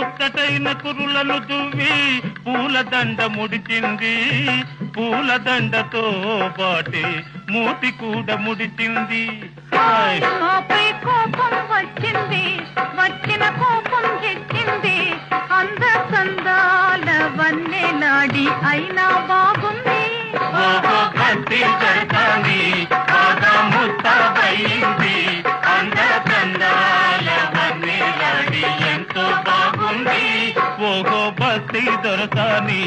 ముచ్చటైన కురులను దువ్వి పూలదండ ముడిచింది. పూలదండతో పాటి మూతి కూడా ముడిచింది. నాపై కోపం వచ్చింది, వచ్చిన కోపం తెచ్చింది. అంద సందాల వన్నెలాడి అయినా బాగుంది. భక్తి జరగాలి బాగా ముస్తాబయింది. అంద సందాల వన్నెలాడి ఎంతో బాగుంది. ఓహో భక్తి దొరకాని